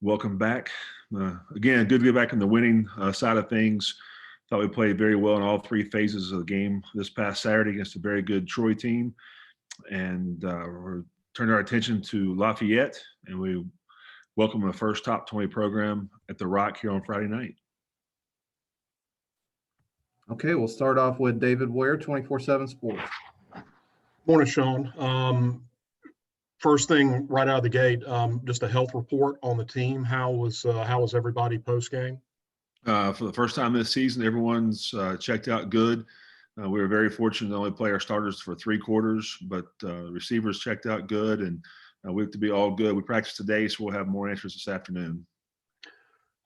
Welcome back. Again, good to get back in the winning side of things. Thought we played very well in all three phases of the game this past Saturday against a very good Troy team. And we're turning our attention to Lafayette, and we welcome the first top 20 program at the Rock here on Friday night. Okay, we'll start off with David Ware, 24/7 Sports. Morning, Shawn. First thing right out of the gate, just a health report on the team. How was everybody post game? For the first time this season, everyone's checked out good. We were very fortunate to only play our starters for 3 quarters, but receivers checked out good, and we have to be all good. We practiced today, so we'll have more answers this afternoon.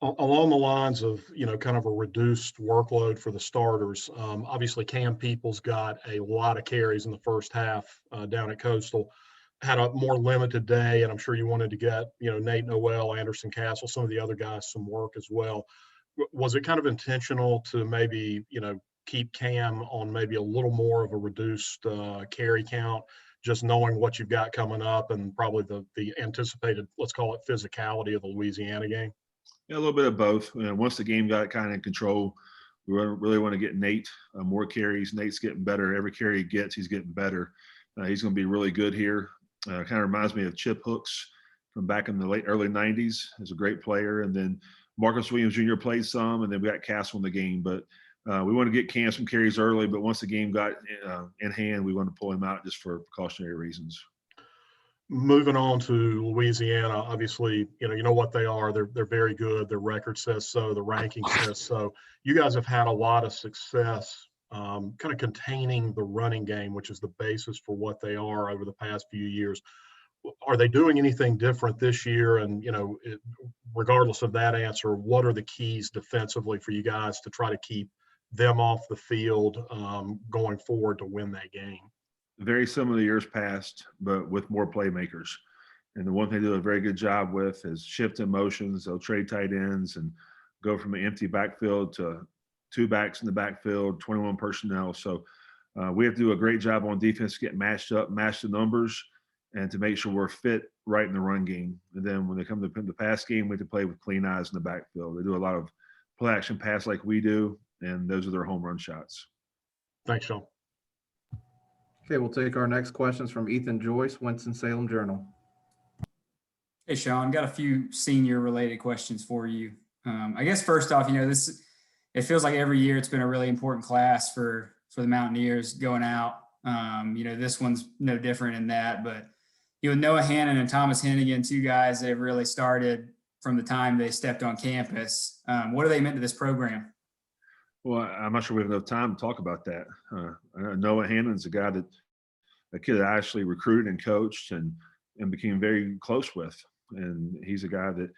Along the lines of, kind of a reduced workload for the starters, obviously Cam Peoples got a lot of carries in the first half down at Coastal, had a more limited day, and I'm sure you wanted to get, Nate Noel, Anderson Castle, some of the other guys some work as well. Was it kind of intentional to maybe, keep Cam on maybe a little more of a reduced carry count, just knowing what you've got coming up and probably the anticipated, let's call it, physicality of the Louisiana game? Yeah, a little bit of both. Once the game got kind of in control, we really want to get Nate more carries. Nate's getting better. Every carry he gets, he's getting better. He's going to be really good here. Kind of reminds me of Chip Hooks from back in the early 90s. He's a great player. And then Marcus Williams Jr. played some, and then we got Castle in the game. But we want to get Cam some carries early, but once the game got in hand, we want to pull him out just for precautionary reasons. Moving on to Louisiana, obviously, you know what they are. They're very good. Their record says so. The ranking says so. You guys have had a lot of success kind of containing the running game, which is the basis for what they are over the past few years. Are they doing anything different this year? And, regardless of that answer, what are the keys defensively for you guys to try to keep them off the field going forward to win that game? Very similar to years past, but with more playmakers. And the one thing they do a very good job with is shift in motions. They'll trade tight ends and go from an empty backfield to 2 backs in the backfield, 21 personnel. So we have to do a great job on defense to get matched up, match the numbers, and to make sure we're fit right in the run game. And then when they come to the pass game, we have to play with clean eyes in the backfield. They do a lot of play action pass like we do, and those are their home run shots. Thanks, Shawn. Okay, we'll take our next questions from Ethan Joyce, Winston-Salem Journal. Hey, Shawn, got a few senior-related questions for you. I guess first off, it feels like every year it's been a really important class for the Mountaineers going out. This one's no different in that, but Noah Hannon and Thomas Hennigan, 2 guys that have really started from the time they stepped on campus. What are they meant to this program? Well, I'm not sure we have enough time to talk about that. Noah Hannon's a kid that I actually recruited and coached and became very close with. And he's a guy that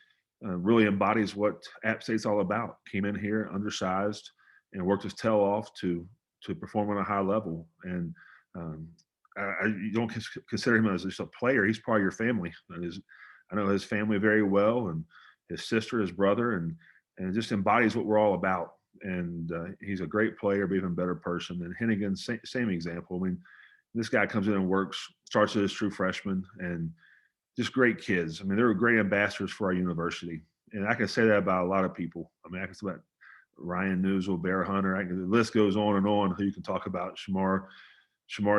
really embodies what App State's all about. Came in here undersized and worked his tail off to perform on a high level. And you don't consider him as just a player. He's part of your family. I know his family very well, and his sister, his brother, and it just embodies what we're all about. And he's a great player, but even better person. And Hennigan, same example. I mean, this guy comes in and works, starts as a true freshman, and just great kids. I mean, they're great ambassadors for our university. And I can say that about a lot of people. I mean, I can say about Ryan Newsel, Bear Hunter. The list goes on and on who you can talk about. Shamar,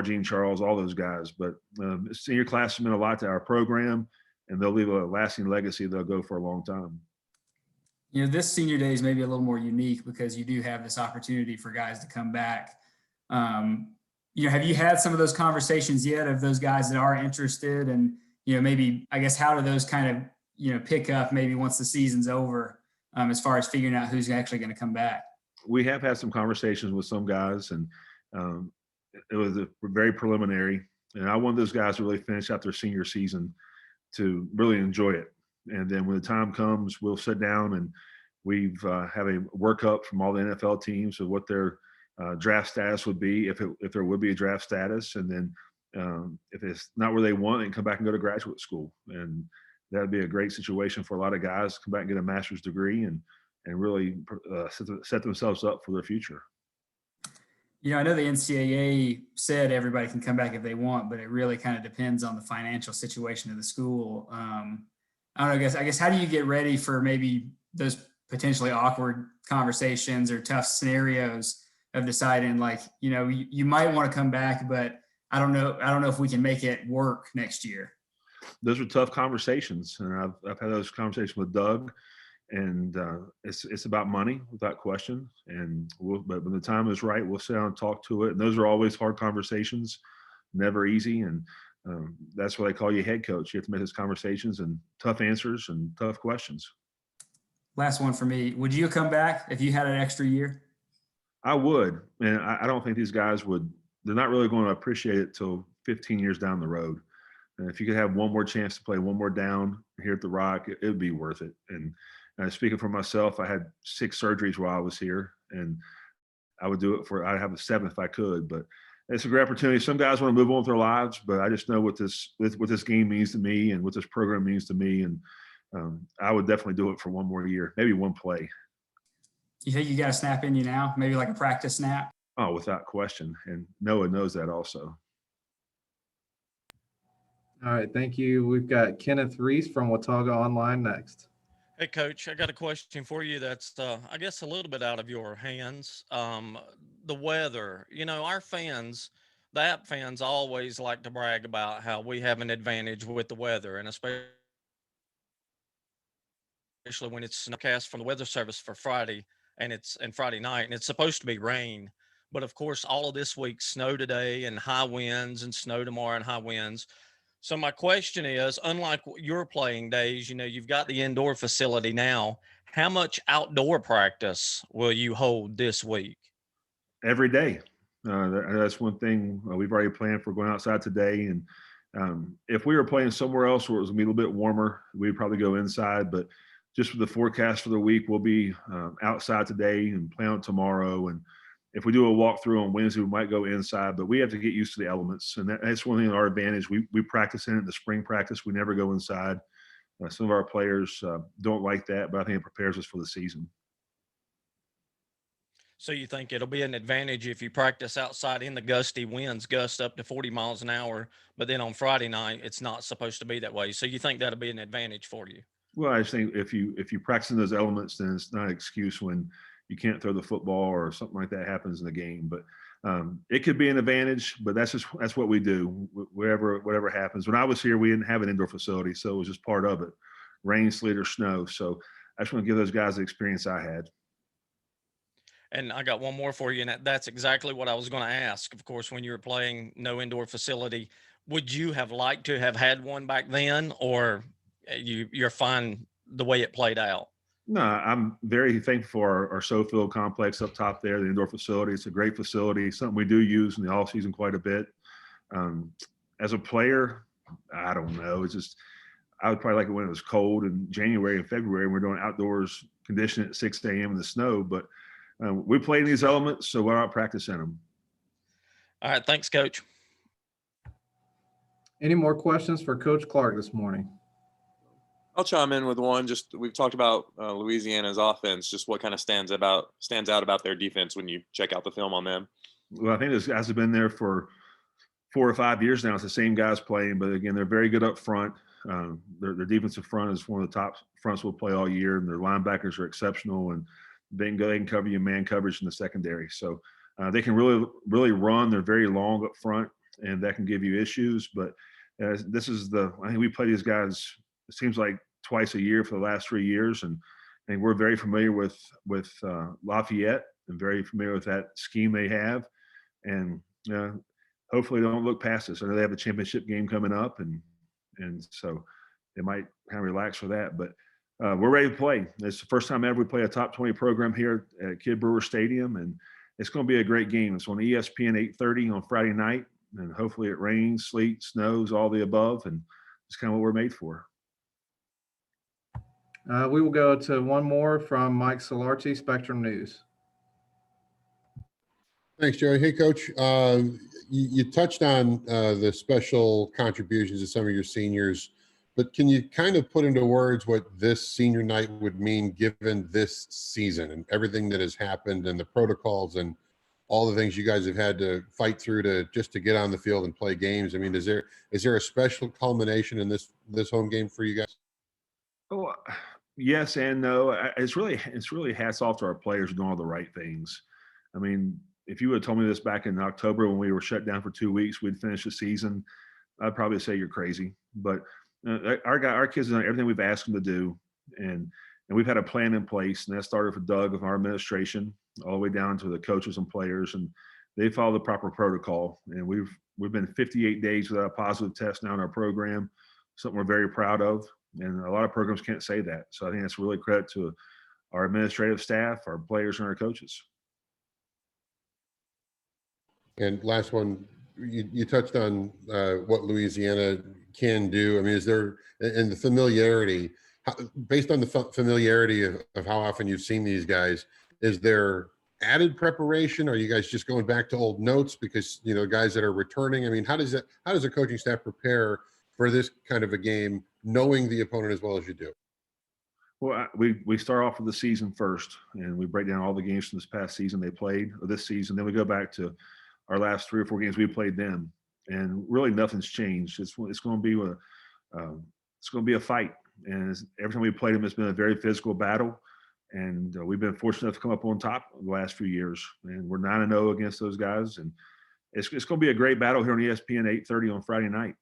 Jean Charles, all those guys. But senior class has meant a lot to our program, and they'll leave a lasting legacy. They'll go for a long time. This senior day is maybe a little more unique because you do have this opportunity for guys to come back. Have you had some of those conversations yet of those guys that are interested? And, maybe, I guess, how do those kind of, pick up maybe once the season's over as far as figuring out who's actually going to come back? We have had some conversations with some guys, and it was very preliminary. And I want those guys to really finish out their senior season to really enjoy it. And then when the time comes, we'll sit down and we've have a workup from all the NFL teams of what their draft status would be if there would be a draft status. And then if it's not where they want, they can come back and go to graduate school. And that would be a great situation for a lot of guys to come back and get a master's degree and really set themselves up for their future. I know the NCAA said everybody can come back if they want, but it really kind of depends on the financial situation of the school. I don't know, I guess how do you get ready for maybe those potentially awkward conversations or tough scenarios of deciding like, you might want to come back, but I don't know if we can make it work next year. Those are tough conversations, and I've had those conversations with Doug, and it's about money without question. And but when the time is right, we'll sit down and talk to it. And those are always hard conversations, never easy. And that's why they call you head coach. You have to make those conversations and tough answers and tough questions. Last one for me. Would you come back if you had an extra year? I would, and I don't think these guys would. They're not really going to appreciate it till 15 years down the road. And if you could have one more chance to play one more down here at the Rock, it would be worth it. And speaking for myself, I had 6 surgeries while I was here, and I would do it I'd have a 7th if I could. But it's a great opportunity. Some guys want to move on with their lives, but I just know what this game means to me and what this program means to me. And I would definitely do it for one more year, maybe one play. You think you got a snap in you now? Maybe like a practice snap? Oh, without question. And Noah knows that also. All right, thank you. We've got Kenneth Reese from Watauga Online next. Hey, Coach, I got a question for you that's, I guess, a little bit out of your hands. The weather, our fans, the app fans always like to brag about how we have an advantage with the weather, and especially when it's snowcast from the weather service for Friday and Friday night, and it's supposed to be rain. But of course, all of this week, snow today and high winds, and snow tomorrow and high winds. So my question is, unlike your playing days, you've got the indoor facility now. How much outdoor practice will you hold this week? Every day. That's one thing we've already planned for going outside today. And if we were playing somewhere else where it was going to be a little bit warmer, we'd probably go inside. But just with the forecast for the week, we'll be outside today and play on tomorrow. And if we do a walkthrough on Wednesday, we might go inside, but we have to get used to the elements. And that's one thing, our advantage. We practice in it in the spring practice. We never go inside. Some of our players don't like that, but I think it prepares us for the season. So you think it'll be an advantage if you practice outside in the gusty winds, gust up to 40 miles an hour, but then on Friday night, it's not supposed to be that way. So you think that'll be an advantage for you? Well, I just think if you practice in those elements, then it's not an excuse when you can't throw the football or something like that happens in the game. But it could be an advantage, but that's what we do. Whatever happens. When I was here, we didn't have an indoor facility, so it was just part of it. Rain, sleet, or snow. So I just want to give those guys the experience I had. And I got one more for you, and that's exactly what I was going to ask. Of course, when you were playing no indoor facility, would you have liked to have had one back then, or you're fine the way it played out? No, I'm very thankful for our SoField complex up top there, the indoor facility. It's a great facility, something we do use in the off season quite a bit. As a player, I don't know. It's just, I would probably like it when it was cold in January and February, and we're doing outdoors conditioning at 6 a.m. in the snow. But we play in these elements, so we're out practicing them. All right. Thanks, Coach. Any more questions for Coach Clark this morning? I'll chime in with one. Just, we've talked about Louisiana's offense. Just what kind of stands out about their defense when you check out the film on them? Well, I think those guys have been there for 4 or 5 years now. It's the same guys playing, but again, they're very good up front. Their defensive front is one of the top fronts we'll play all year, and their linebackers are exceptional, and they can cover you man coverage in the secondary. So they can really run. They're very long up front, and that can give you issues. But I think we play these guys, it seems like twice a year for the last 3 years. And we're very familiar with Lafayette and very familiar with that scheme they have. And hopefully they don't look past us. I know they have a championship game coming up, and so they might kind of relax for that. But we're ready to play. It's the first time ever we play a top 20 program here at Kid Brewer Stadium, and it's going to be a great game. It's on ESPN 8:30 on Friday night, and hopefully it rains, sleet, snows, all the above, and it's kind of what we're made for. We will go to one more from Mike Solarti, Spectrum News. Thanks, Joey. Hey, Coach. You touched on the special contributions of some of your seniors, but can you kind of put into words what this senior night would mean given this season and everything that has happened and the protocols and all the things you guys have had to fight through to get on the field and play games? I mean, is there a special culmination in this home game for you guys? Oh, yes and no. It's really hats off to our players doing all the right things. I mean, if you would have told me this back in October when we were shut down for 2 weeks, we'd finish the season, I'd probably say you're crazy. But our kids have done everything we've asked them to do, and we've had a plan in place, and that started with Doug of our administration, all the way down to the coaches and players, and they follow the proper protocol. And we've been 58 days without a positive test now in our program, something we're very proud of. And a lot of programs can't say that. So I think that's really credit to our administrative staff, our players, and our coaches. And last one, you touched on what Louisiana can do. I mean, is there, and the familiarity, based on the familiarity of how often you've seen these guys, is there added preparation? Are you guys just going back to old notes because, you know, guys that are returning? I mean, how does a coaching staff prepare for this kind of a game, knowing the opponent as well as you do? Well, we start off with the season first, and we break down all the games from this past season they played, or this season. Then we go back to our last 3 or 4 games we played them, and really nothing's changed. It's going to be it's going to be a fight, and every time we played them, it's been a very physical battle. And we've been fortunate enough to come up on top the last few years, and we're 9-0 against those guys. And it's going to be a great battle here on ESPN 8:30 on Friday night.